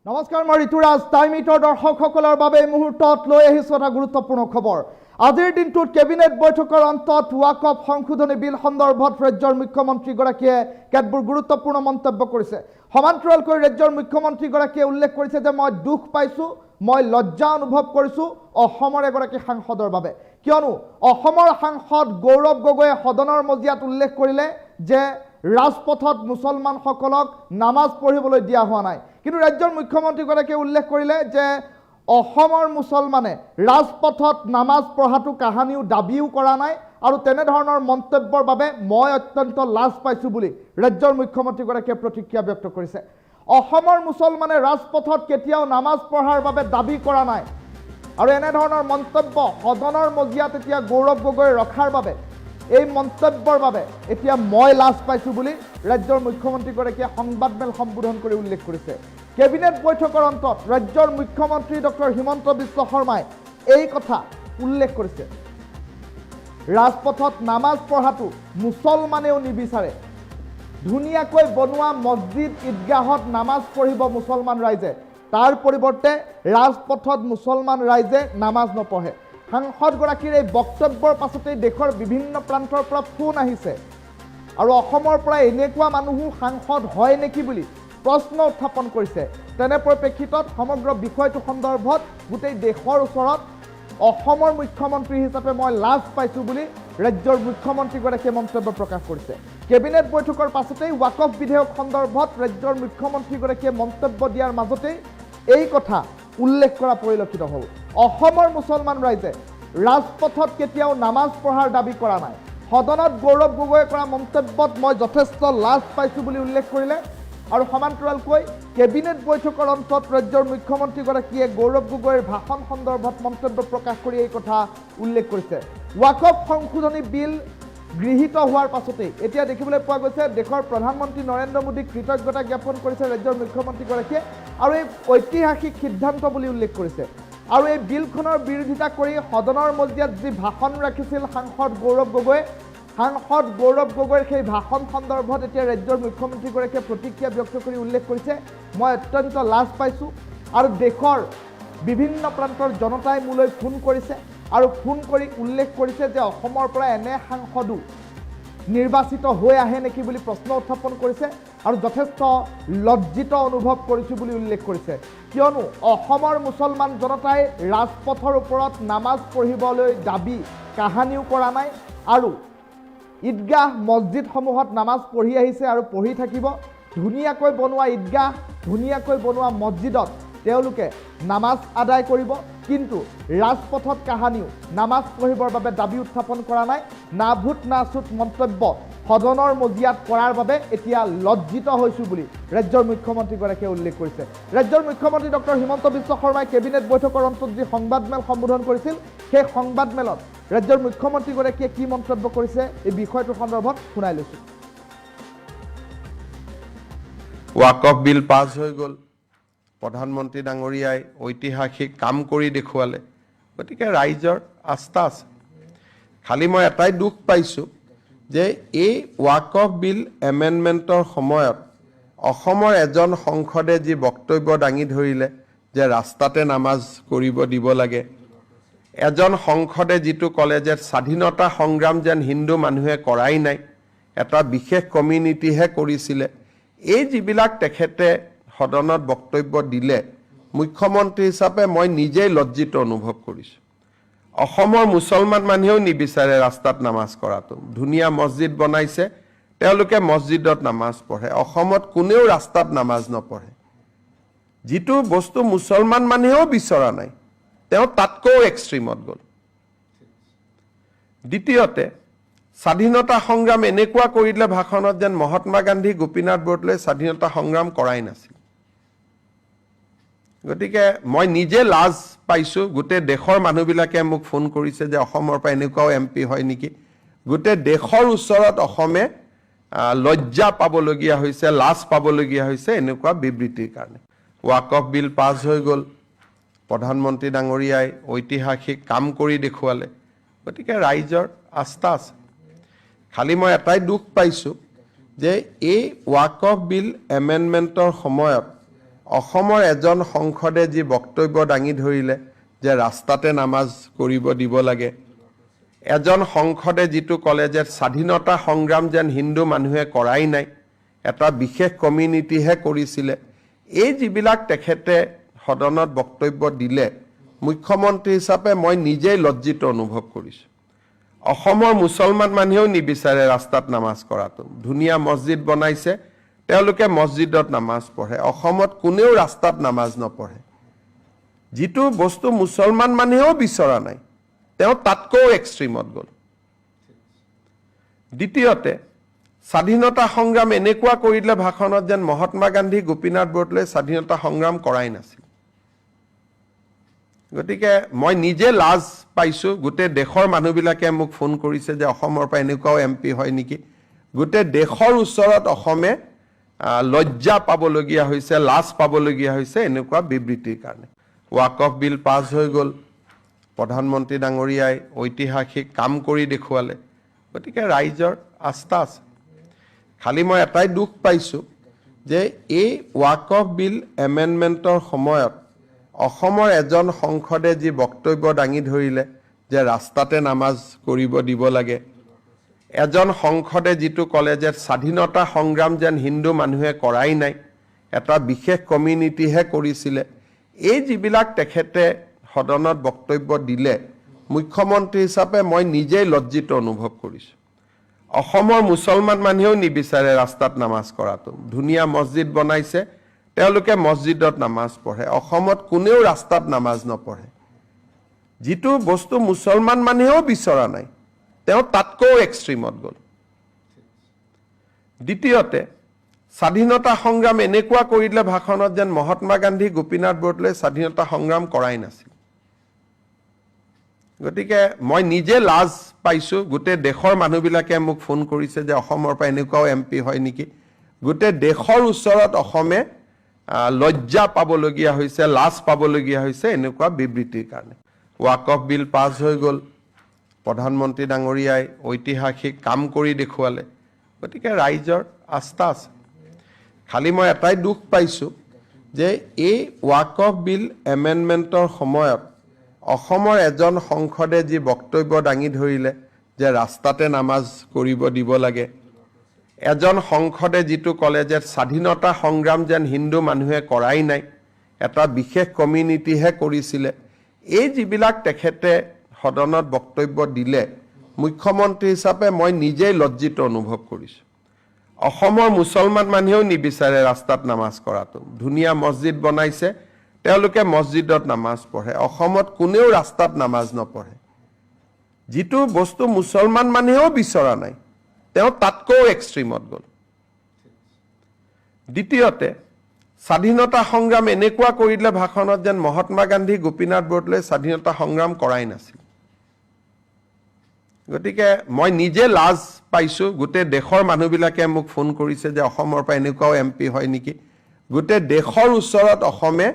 নমস্কাৰ মই ঋতুৰাজ টাইমিটৰ দৰ্শকসকলৰ বাবে এই মুহূৰ্তত লৈ আহিছোঁ এটা গুৰুত্বপূৰ্ণ খবৰ। আজিৰ দিনটোত কেবিনেট বৈঠকৰ অন্তত ৱাকফ সংশোধনী বিল সন্দৰ্ভত ৰাজ্যৰ মুখ্যমন্ত্ৰীগৰাকীয়ে কেতবোৰ গুৰুত্বপূৰ্ণ মন্তব্য কৰিছে। সমান্তৰালকৈ ৰাজ্যৰ মুখ্যমন্ত্ৰীগৰাকীয়ে উল্লেখ কৰিছে যে মই দুখ পাইছোঁ, মই লজ্জা অনুভৱ কৰিছোঁ অসমৰ এগৰাকী সাংসদৰ বাবে, কিয়নো অসমৰ সাংসদ গৌৰৱ গগৈয়ে সদনৰ মজিয়াত উল্লেখ কৰিলে যে ৰাজপথত মুছলমানসকলক নামাজ পঢ়িবলৈ দিয়া হোৱা নাই, কিন্তু ৰাজ্যৰ মুখ্যমন্ত্ৰীগৰাকীয়ে উল্লেখ কৰিলে যে অসমৰ মুছলমানে ৰাজপথত নামাজ পঢ়াটো কাহানিও দাবীও কৰা নাই আৰু তেনেধৰণৰ মন্তব্যৰ বাবে মই অত্যন্ত লাজ পাইছোঁ বুলি ৰাজ্যৰ মুখ্যমন্ত্ৰীগৰাকীয়ে প্ৰতিক্ৰিয়া ব্যক্ত কৰিছে। অসমৰ মুছলমানে ৰাজপথত কেতিয়াও নামাজ পঢ়াৰ বাবে দাবী কৰা নাই আৰু এনেধৰণৰ মন্তব্য সদনৰ মজিয়াত এতিয়া গৌৰৱ গগৈ ৰখাৰ বাবে এই মন্তব্যৰ বাবে এতিয়া মই লাজ পাইছোঁ বুলি ৰাজ্যৰ মুখ্যমন্ত্ৰীগৰাকীয়ে সংবাদমেল সম্বোধন কৰি উল্লেখ কৰিছে। কেবিনেট বৈঠকৰ অন্তত ৰাজ্যৰ মুখ্যমন্ত্ৰী ডক্টৰ হিমন্ত বিশ্ব শৰ্মাই এই কথা উল্লেখ কৰিছে। ৰাজপথত নামাজ পঢ়াটো মুছলমানেও নিবিচাৰে। ধুনীয়াকৈ বনোৱা মছজিদ ঈদগাহত নামাজ পঢ়িব মুছলমান ৰাইজে, তাৰ পৰিৱৰ্তে ৰাজপথত মুছলমান ৰাইজে নামাজ নপঢ়ে। সাংসদগৰাকীৰ এই বক্তব্যৰ পাছতেই দেশৰ বিভিন্ন প্ৰান্তৰ পৰা ফোন আহিছে আৰু অসমৰ পৰা এনেকুৱা মানুহো সাংসদ হয় নেকি বুলি প্ৰশ্ন উত্থাপন কৰিছে। তেনে পৰিপ্ৰেক্ষিতত সমগ্ৰ বিষয়টো সন্দৰ্ভত গোটেই দেশৰ ওচৰত অসমৰ মুখ্যমন্ত্ৰী হিচাপে মই লাজ পাইছোঁ বুলি ৰাজ্যৰ মুখ্যমন্ত্ৰীগৰাকীয়ে মন্তব্য প্ৰকাশ কৰিছে। কেবিনেট বৈঠকৰ পাছতেই ৱাকফ বিধেয়ক সন্দৰ্ভত ৰাজ্যৰ মুখ্যমন্ত্ৰীগৰাকীয়ে মন্তব্য দিয়াৰ মাজতেই এই কথা উল্লেখ কৰা পৰিলক্ষিত হ'ল। অসমৰ মুছলমান ৰাইজে ৰাজপথত কেতিয়াও নামাজ পঢ়াৰ দাবী কৰা নাই। সদনত গৌৰৱ গগৈয়ে কৰা মন্তব্যত মই যথেষ্ট লাজ পাইছোঁ বুলি উল্লেখ কৰিলে আৰু সমান্তৰালকৈ কেবিনেট বৈঠকৰ অন্তত ৰাজ্যৰ মুখ্যমন্ত্ৰীগৰাকীয়ে গৌৰৱ গগৈৰ ভাষণ সন্দৰ্ভত মন্তব্য প্ৰকাশ কৰি এই কথা উল্লেখ কৰিছে। ৱাকফ সংশোধনী বিল গৃহীত হোৱাৰ পাছতেই এতিয়া দেখিবলৈ পোৱা গৈছে দেশৰ প্ৰধানমন্ত্ৰী নৰেন্দ্ৰ মোদীক কৃতজ্ঞতা জ্ঞাপন কৰিছে ৰাজ্যৰ মুখ্যমন্ত্ৰীগৰাকীয়ে আৰু এই ঐতিহাসিক সিদ্ধান্ত বুলি উল্লেখ কৰিছে। আৰু এই বিলখনৰ বিৰোধিতা কৰি সদনৰ মজিয়াত যি ভাষণ ৰাখিছিল সাংসদ গৌৰৱ গগৈৰ সেই ভাষণ সন্দৰ্ভত এতিয়া ৰাজ্যৰ মুখ্যমন্ত্ৰীগৰাকীয়ে প্ৰতিক্ৰিয়া ব্যক্ত কৰি উল্লেখ কৰিছে মই অত্যন্ত লাজ পাইছোঁ আৰু দেশৰ বিভিন্ন প্ৰান্তৰ জনতাই মোলৈ ফোন কৰিছে আৰু ফোন কৰি উল্লেখ কৰিছে যে অসমৰ পৰা এনে সাংসদো নিৰ্বাচিত হৈ আহে নেকি বুলি প্ৰশ্ন উত্থাপন কৰিছে আৰু যথেষ্ট লজ্জিত অনুভৱ কৰিছোঁ বুলি উল্লেখ কৰিছে, কিয়নো অসমৰ মুছলমান জনতাই ৰাজপথৰ ওপৰত নামাজ পঢ়িবলৈ দাবী কাহানিও কৰা নাই আৰু ঈদগাহ মছজিদসমূহত নামাজ পঢ়ি আহিছে আৰু পঢ়ি থাকিব। ধুনীয়াকৈ বনোৱা ঈদগাহ, ধুনীয়াকৈ বনোৱা মছজিদত তেওঁলোকে নামাজ আদায় কৰিব, কিন্তু ৰাজপথত কাহানিও নামাজ পঢ়িবৰ বাবে দাবী উত্থাপন কৰা নাই। না ভূত না চুত মন্তব্য সদনৰ মজিয়াত কৰাৰ বাবে এতিয়া লজ্জিত হৈছোঁ বুলি ৰাজ্যৰ মুখ্যমন্ত্ৰীগৰাকীয়ে উল্লেখ কৰিছে। ৰাজ্যৰ মুখ্যমন্ত্ৰী ডক্টৰ হিমন্ত বিশ্ব শৰ্মাই কেবিনেট বৈঠকৰ অন্তত যি সংবাদমেল সম্বোধন কৰিছিল সেই সংবাদমেলত ৰাজ্যৰ মুখ্যমন্ত্ৰীগৰাকীয়ে কি মন্তব্য কৰিছে এই বিষয়টোৰ সন্দৰ্ভত শুনাই লৈছোঁ। ৱাকফ বিল পাছ হৈ গ'ল, প্ৰধানমন্ত্ৰী ডাঙৰীয়াই ঐতিহাসিক কাম কৰি দেখুৱালে, গতিকে ৰাইজৰ আস্থা আছে। খালি মই এটাই দুখ পাইছোঁ যে এই ৱাকফ বিল এমেণ্ডমেণ্টৰ সময়ত অসমৰ এজন সংসদে যি বক্তব্য দাঙি ধৰিলে যে ৰাস্তাতে নামাজ কৰিব দিব লাগে, এজন সংসদে যিটো ক'লে যে স্বাধীনতা সংগ্ৰাম যেন হিন্দু মানুহে কৰাই নাই, এটা বিশেষ কমিউনিটিহে কৰিছিলে, এই যিবিলাক তেখেতে সদনত বক্তব্য দিলে মুখ্যমন্ত্ৰী হিচাপে মই নিজেই লজ্জিত অনুভৱ কৰিছোঁ। অসমৰ মুছলমান মানুহেও নিবিচাৰে ৰাস্তাত নামাজ কৰাটো। ধুনীয়া মছজিদ বনাইছে, তেওঁলোকে মছজিদত নামাজ পঢ়ে। অসমত কোনেও ৰাস্তাত নামাজ নপঢ়ে, যিটো বস্তু মুছলমান মানুহেও বিচৰা নাই, তেওঁ তাতকৈও এক্সট্ৰিমত গ'ল। দ্বিতীয়তে স্বাধীনতা সংগ্ৰাম এনেকুৱা কৰিলে ভাষণত যেন মহাত্মা গান্ধী, গোপীনাথ বৰদলৈয়ে স্বাধীনতা সংগ্ৰাম কৰাই নাছিল। গতিকে মই নিজে লাজ পাইছোঁ। গোটেই দেশৰ মানুহবিলাকে মোক ফোন কৰিছে যে অসমৰ পৰা এনেকুৱাও MP হয় নেকি। গোটেই দেশৰ ওচৰত অসমে লজ্জা পাবলগীয়া হৈছে, লাজ পাবলগীয়া হৈছে এনেকুৱা বিবৃতিৰ কাৰণে। ৱাকফ বিল পাছ হৈ গ'ল, প্ৰধানমন্ত্ৰী ডাঙৰীয়াই ঐতিহাসিক কাম কৰি দেখুৱালে, গতিকে ৰাইজৰ আস্থা আছে। খালি মই এটাই দুখ পাইছোঁ যে এই ৱাকফ বিল এমেণ্ডমেণ্টৰ সময়ত অসমৰ এজন সংসদে যি বক্তব্য দাঙি ধৰিলে যে ৰাস্তাতে নামাজ কৰিব দিব লাগে, এজন সংসদে যিটো ক'লে যে স্বাধীনতা সংগ্ৰাম যেন হিন্দু মানুহে কৰাই নাই, এটা বিশেষ কমিউনিটিহে কৰিছিলে, এই যিবিলাক তেখেতে সদনত বক্তব্য দিলে, মুখ্যমন্ত্ৰী হিচাপে মই নিজেই লজ্জিত অনুভৱ কৰিছোঁ। অসমৰ মুছলমান মানুহেও নিবিচাৰে ৰাস্তাত নামাজ কৰাটো। ধুনীয়া মছজিদ বনাইছে, তেওঁলোকে মছজিদত নামাজ পঢ়ে। অসমত কোনেও ৰাস্তাত নামাজ নপঢ়ে। যিটো বস্তু মুছলমান মানুহেও বিচৰা নাই, তেওঁ তাতকৈও এক্সট্ৰিমত গ'ল। দ্বিতীয়তে, স্বাধীনতা সংগ্ৰাম এনেকুৱা কৰিলে ভাষণত যেন মহাত্মা গান্ধী, গোপীনাথ বৰদলৈয়ে স্বাধীনতা সংগ্ৰাম কৰাই নাছিল। গতিকে মই নিজে লাজ পাইছোঁ। গোটেই দেশৰ মানুহবিলাকে মোক ফোন কৰিছে যে অসমৰ পৰা এনেকুৱাও MP হয় নেকি। গোটেই দেশৰ ওচৰত অসমে লজ্জা পাবলগীয়া হৈছে, লাজ পাবলগীয়া হৈছে এনেকুৱা বিবৃতিৰ কাৰণে। ৱাকফ বিল পাছ হৈ গ'ল, প্ৰধানমন্ত্ৰী ডাঙৰীয়াই ঐতিহাসিক কাম কৰি দেখুৱালে, গতিকে ৰাইজৰ আস্থা আছে। খালি মই এটাই দুখ পাইছোঁ যে এই ৱাকফ বিল এমেণ্ডমেণ্টৰ সময়ত অসমৰ এজন সংসদে যি বক্তব্য দাঙি ধৰিলে যে ৰাস্তাতে নামাজ কৰিব দিব লাগে, এজন সংসদে যিটো ক'লে যে স্বাধীনতা সংগ্ৰাম যেন হিন্দু মানুহে কৰাই নাই, এটা বিশেষ কমিউনিটিহে কৰিছিলে, এই যিবিলাক তেখেতে সদনত বক্তব্য দিলে, মুখ্যমন্ত্ৰী হিচাপে মই নিজেই লজ্জিত অনুভৱ কৰিছোঁ। অসমৰ মুছলমান মানুহেও নিবিচাৰে ৰাস্তাত নামাজ কৰাটো। ধুনীয়া মছজিদ বনাইছে, তেওঁলোকে মছজিদত নামাজ পঢ়ে। অসমত কোনেও ৰাস্তাত নামাজ নপঢ়ে। যিটো বস্তু মুছলমান মানুহেও বিচৰা নাই, তেওঁ তাতকৈও এক্সট্ৰিমত গ'ল। দ্বিতীয়তে, স্বাধীনতা সংগ্ৰাম এনেকুৱা কৰিলে ভাষণত যেন মহাত্মা গান্ধী, গোপীনাথ বৰদলৈয়ে স্বাধীনতা সংগ্ৰাম কৰাই নাছিল। গতিকে মই নিজে লাজ পাইছোঁ। গোটেই দেশৰ মানুহবিলাকে মোক ফোন কৰিছে যে অসমৰ পৰা এনেকুৱাও MP হয় নেকি। গোটেই দেশৰ ওচৰত অসমে লজ্জা পাবলগীয়া হৈছে, লাজ পাবলগীয়া হৈছে এনেকুৱা বিবৃতিৰ কাৰণে। ৱাকফ বিল পাছ হৈ গ'ল, প্ৰধানমন্ত্ৰী ডাঙৰীয়াই ঐতিহাসিক কাম কৰি দেখুৱালে, গতিকে ৰাইজৰ আস্থা আছে। খালি মই এটাই দুখ পাইছোঁ যে এই ৱাকফ বিল এমেণ্ডমেণ্টৰ সময়ত অসমৰ এজন সংসদে যি বক্তব্য দাঙি ধৰিলে যে ৰাস্তাতে নামাজ কৰিব দিব লাগে, এজন সংসদে যিটো ক'লে যে স্বাধীনতা সংগ্ৰাম যেন হিন্দু মানুহে কৰাই নাই, এটা বিশেষ কমিউনিটিহে কৰিছিলে, এই যিবিলাক তেখেতে সদনত বক্তব্য দিলে, মুখ্যমন্ত্ৰী হিচাপে মই নিজেই লজ্জিত অনুভৱ কৰিছোঁ। অসমৰ মুছলমান মানুহেও নিবিচাৰে ৰাস্তাত নামাজ কৰাটো। ধুনীয়া মছজিদ বনাইছে, তেওঁলোকে মছজিদত নামাজ পঢ়ে। অসমত কোনেও ৰাস্তাত নামাজ নপঢ়ে। যিটো বস্তু মুছলমান মানুহেও বিচৰা নাই, তেওঁ তাতকৈও এক্সট্ৰিমত গ'ল। দ্বিতীয়তে, স্বাধীনতা সংগ্ৰাম এনেকুৱা কৰিলে ভাষণত যেন মহাত্মা গান্ধী, গোপীনাথ বৰদলৈয়ে স্বাধীনতা সংগ্ৰাম কৰাই নাছিল। গতিকে মই নিজে লাজ পাইছোঁ। গোটেই দেশৰ মানুহবিলাকে মোক ফোন কৰিছে যে অসমৰ পৰা এনেকুৱাও MP হয় নেকি। গোটেই দেশৰ ওচৰত অসমে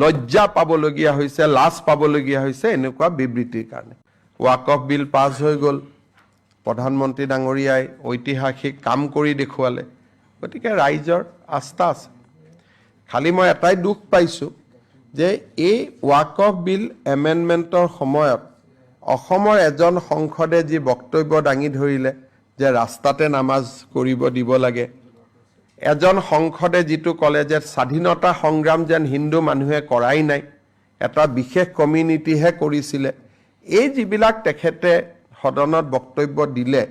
লজ্জা পাবলগীয়া হৈছে, লাজ পাবলগীয়া হৈছে এনেকুৱা বিবৃতিৰ কাৰণে। ৱাকফ বিল পাছ হৈ গ'ল, প্ৰধানমন্ত্ৰী ডাঙৰীয়াই ঐতিহাসিক কাম কৰি দেখুৱালে, গতিকে ৰাইজৰ আস্থা আছে। খালি মই এটাই দুখ পাইছোঁ যে এই ৱাকফ বিল এমেণ্ডমেণ্টৰ সময়ত অসমৰ এজন সংসদে যি বক্তব্য দাঙি ধৰিলে যে ৰাস্তাতে নামাজ কৰিব দিব লাগে, এজন সংসদে যিটো ক'লে যে স্বাধীনতা সংগ্ৰাম যেন হিন্দু মানুহে কৰাই নাই, এটা বিশেষ কমিউনিটিহে কৰিছিলে, এই যিবিলাক তেখেতে সদনত বক্তব্য দিলে,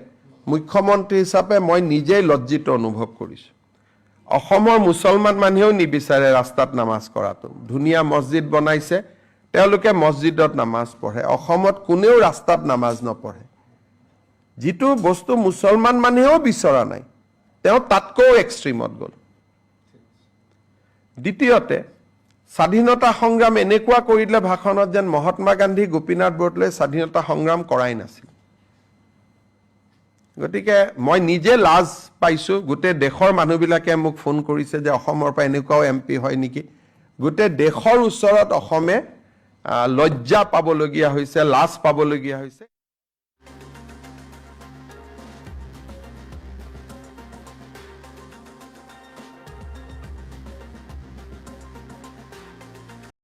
মুখ্যমন্ত্ৰী হিচাপে মই নিজেই লজ্জিত অনুভৱ কৰিছোঁ। অসমৰ মুছলমান মানুহেও নিবিচাৰে ৰাস্তাত নামাজ কৰাটো। ধুনীয়া মছজিদ বনাইছে, তেওঁলোকে মছজিদত নামাজ পঢ়ে। অসমত কোনেও ৰাস্তাত নামাজ নপঢ়ে। যিটো বস্তু মুছলমান মানুহেও বিচৰা নাই, তেওঁ তাতকৈও এক্সট্ৰিমত গ'ল। দ্বিতীয়তে, স্বাধীনতা সংগ্ৰাম এনেকুৱা কৰিলে ভাষণত যেন মহাত্মা গান্ধী, গোপীনাথ বৰদলৈয়ে স্বাধীনতা সংগ্ৰাম কৰাই নাছিল। গতিকে মই নিজে লাজ পাইছোঁ। গোটেই দেশৰ মানুহবিলাকে মোক ফোন কৰিছে যে অসমৰ পৰা এনেকুৱাও MP হয় নেকি। গোটেই দেশৰ ওচৰত অসমে লজ্জা পাবলগীয়া হৈছে, লাজ পাবলগীয়া হৈছে।